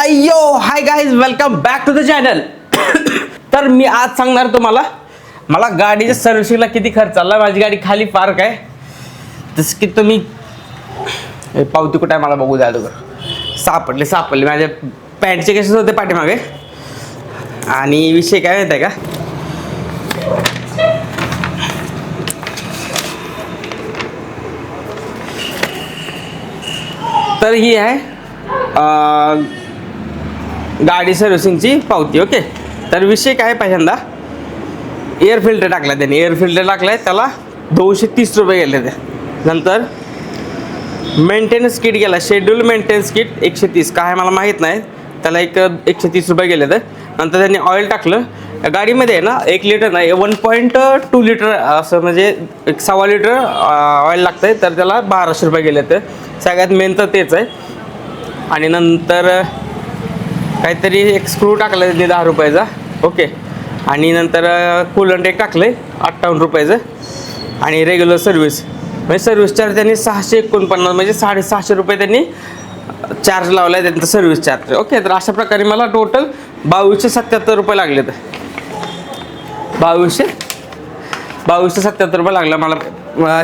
अय्यो hi guys welcome back to the channel. तर मी आज सांगणार तुम्हाला मला गाडीच्या सर्व्हिसिंगला किती खर्च आला. माझी गाडी खाली पार्क आहे. तसं की तुम्ही पावती कुठे आहे मला बघू द्या. अगोदर सापडले माझ्या पॅन्टचे केसेस होते पाठीमागे. आणि विषय काय माहिती आहे का, तर ही आहे गाडी सर्व्हिसिंगची पावती. ओके, तर विषय काय पहिल्यांदा एअर फिल्टर टाकला त्याने. एअर फिल्टर टाकला आहे त्याला 230 रुपये गेले. ते नंतर मेंटेनन्स किट गेला, शेड्यूल मेंटेनन्स किट 130 काय मला माहीत नाही, त्याला 130 रुपये गेले. तर नंतर त्यांनी ऑइल टाकलं गाडीमध्ये आहे ना. 1 लिटर नाही 1.2 लिटर असं म्हणजे 1.25 लिटर ऑइल लागतं आहे. तर त्याला 1200 रुपये गेले. तर सगळ्यात मेन तर तेच आहे. आणि नंतर काहीतरी एक स्क्रू टाकलं त्यांनी 10 रुपयाचा. ओके, आणि नंतर कूलंट एक टाकलं आहे 58 रुपयाचं. आणि रेग्युलर सर्व्हिस म्हणजे सर्व्हिस चार्ज त्यांनी 649 म्हणजे 650 रुपये त्यांनी चार्ज लावला आहे त्यांचा सर्व्हिस चार्ज. ओके, तर अशा प्रकारे मला टोटल 2277 रुपये लागले. तर 2277 रुपये लागला मला.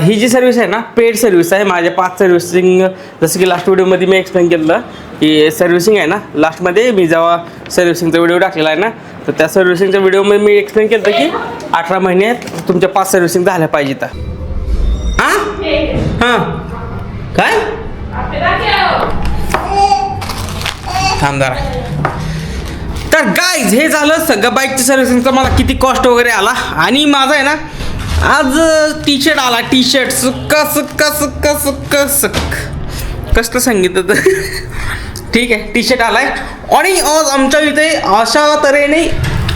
ही जी सर्व्हिस आहे ना पेड सर्व्हिस आहे. माझ्या 5 सर्व्हिसिंग जसं की लास्ट व्हिडिओमध्ये मी एक्सप्लेन केलं की सर्व्हिसिंग आहे ना. लास्टमध्ये मी जेव्हा सर्व्हिसिंगचा व्हिडिओ टाकलेला आहे ना, तर त्या सर्व्हिसिंगच्या व्हिडिओमध्ये मी एक्सप्लेन केलं की 18 महिन्यात तुमच्या 5 सर्व्हिसिंग झाल्या पाहिजे. तर हां काय थांबदार. तर गाईज हे झालं सगळं बाईकचं सर्व्हिसिंगचं मला किती कॉस्ट वगैरे आला. आणि माझा आहे ना आज टी शर्ट आला. टी शर्ट सुक्का कसलं सांगितलं तर ठीक आहे. टी शर्ट आलाय. आणि आज आमच्या इथे अशा तऱ्हेने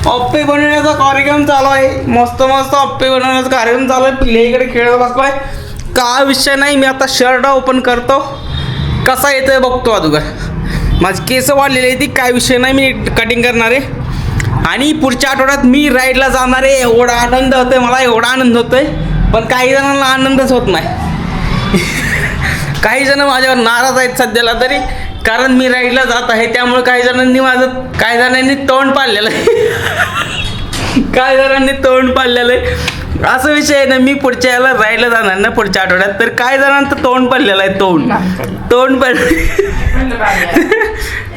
अप्पे बनवण्याचा कार्यक्रम चालू आहे. मस्त अप्पे बनवण्याचा कार्यक्रम चालू आहे. प्लेकडे खेळत बसलाय. काय विषय नाही. मी आता शर्ट ओपन करतो, कसा येतोय बघतो. अगोदर माझी केस वाढलेली आहे ती काय विषय नाही, मी कटिंग करणार आहे. आणि पुढच्या आठवड्यात मी राईडला जाणार आहे. एवढा आनंद होतोय मला, एवढा आनंद होतोय. पण काही जणांना आनंदच होत नाही. काही जण माझ्यावर नाराज आहेत सध्याला तरी, कारण मी राईडला जात आहे. त्यामुळे काही जणांनी तोंड पाडलेलं आहे. असं विषय आहे ना. मी पुढच्या याला राईडला जाणार ना पुढच्या आठवड्यात. तर काही जणांचं तोंड पडलेलं आहे. तोंड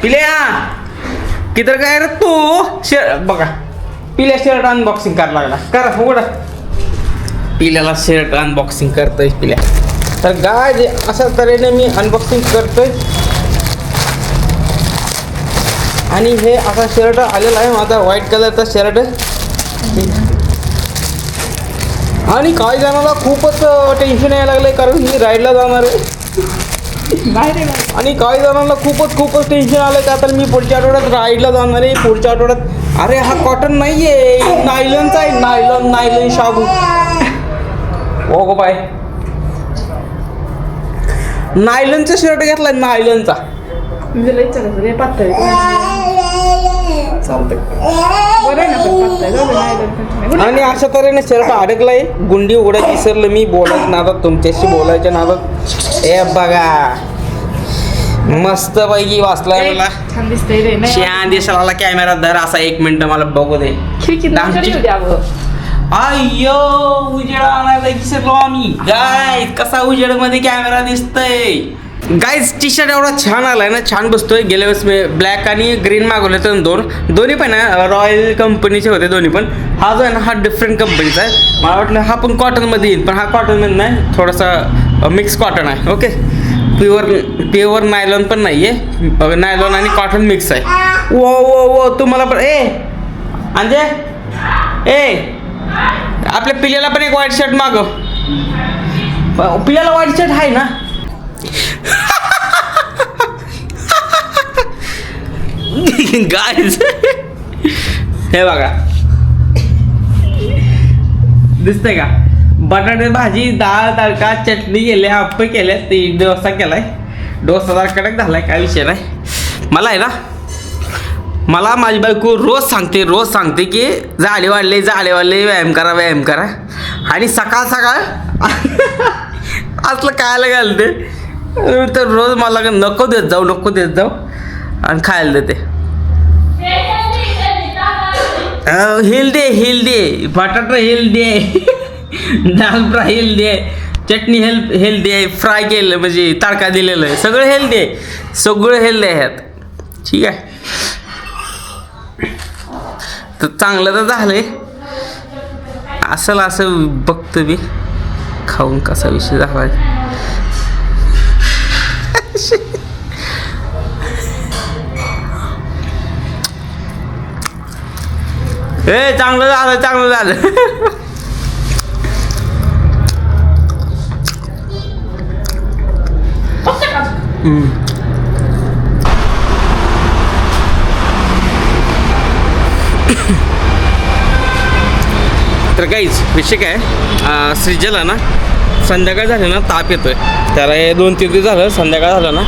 पिल्या किती काय रे तू शर्ट बघा. पिल्या शर्ट अनबॉक्सिंग करायला लागला. करा उघडा. पिल्याला शर्ट अनबॉक्सिंग करतोय पिल्या. तर गाय अशा तऱ्हेने मी अनबॉक्सिंग करतोय. आणि हे असा शर्ट आलेला आहे माझा, व्हाईट कलरचा शर्ट. आणि काही जणांना खूपच टेन्शन यायला लागलं आहे कारण मी राईडला जाणार आहे. आणि काही जणांना खूपच टेन्शन आलं का तर मी पुढच्या आठवड्यात राईडला जाणार आहे. पुढच्या आठवड्यात अरे हा कॉटन नाही आहे, नायलॉनचा आहे. नायलॉन शाबू. हो गो बाय, नायलॉनचा शर्ट घेतलाय. नायलॉनचा आणि अशा तऱ्हेने शर्ट अडकलाय. गुंडी उघडायची विसरलं मी बोलायच्या नादात, तुमच्याशी बोलायच्या नादात. हे बघा मस्त पैकी वाचलाय मला. छान दिसतंय. छान दिसायला. कॅमेरा धर असा 1 मिनिट मला बघू दे. अय्यो उजेड आणायला विसरलो आम्ही. गाय कसा उजेड मध्ये कॅमेरा दिसतय. गाईज टी शर्ट एवढा छान आलाय ना, छान बसतोय. गेल्या वेळेस मी ब्लॅक आणि ग्रीन मागवले तर दोन्ही पण आहे रॉयल कंपनीचे होते दोन्ही पण. हा जो आहे ना हा डिफरंट कंपनीचा आहे. मला वाटलं हा पण कॉटनमध्ये येईल, पण हा कॉटनमध्ये नाही, थोडासा मिक्स कॉटन आहे. ओके, प्युअर नायलॉन पण नाही आहे. नायलॉन आणि कॉटन मिक्स आहे. वो तुम्हाला पण अंजे आपल्या पिल्याला पण एक व्हाईट शर्ट मागव. पिल्याला व्हाईट शर्ट आहे ना. गाईज हे बघा दिसतंय का. बटाटे भाजी, डाळ तडका, चटणी केली, अप्पे केले, डोसा केलाय. डोसा कडक झालाय, काय विषय नाही. मला आहे ना मला माझी बायको रोज सांगते की जाडे वाढले व्यायाम करा. आणि सकाळ असलं खायला घालते. तर रोज मला नको देत जाऊ. आणि खायला देते. हेल्दी आहे, बटाटा हेल्दी आहे, दाल फ्राय हेल्दी आहे, चटणी हेल्दी आहे, फ्राय केलं म्हणजे तडका दिलेलं आहे, सगळं हेल्दी आहे, सगळं हेल्दी आहे ह्यात. ठीक आहे, तर चांगलं तर झालंय. असं बघतो मी खाऊन कसा विषय झाला. चांगलं झालं. तर काहीच विषय काय, श्रीजला ना संध्याकाळ झाली ना ताप येतोय. त्याला हे 2-3 दिवस झालं, संध्याकाळ झालं ना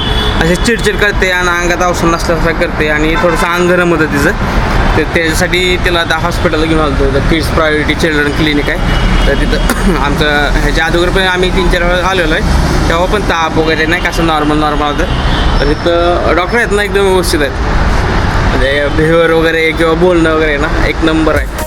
असे चिडचिड करते आणि अंगात औषध नसल्यासारखं करते आणि थोडंसं अंग गरम होतं तिचं. तर त्याच्यासाठी तिला हॉस्पिटलला घेऊन आलो होतो. किड्स प्रायोरिटी चिल्ड्रन क्लिनिक आहे, तर तिथं आमचं ह्याच्या अगोदर पण आम्ही 3-4 वेळा आलेलो आहे. तेव्हा पण ताप वगैरे नाही कसं नॉर्मल होतं. तर तिथं डॉक्टर आहेत ना एकदम व्यवस्थित आहेत, म्हणजे बिहेवियर वगैरे किंवा बोलणं वगैरे ना एक नंबर आहे.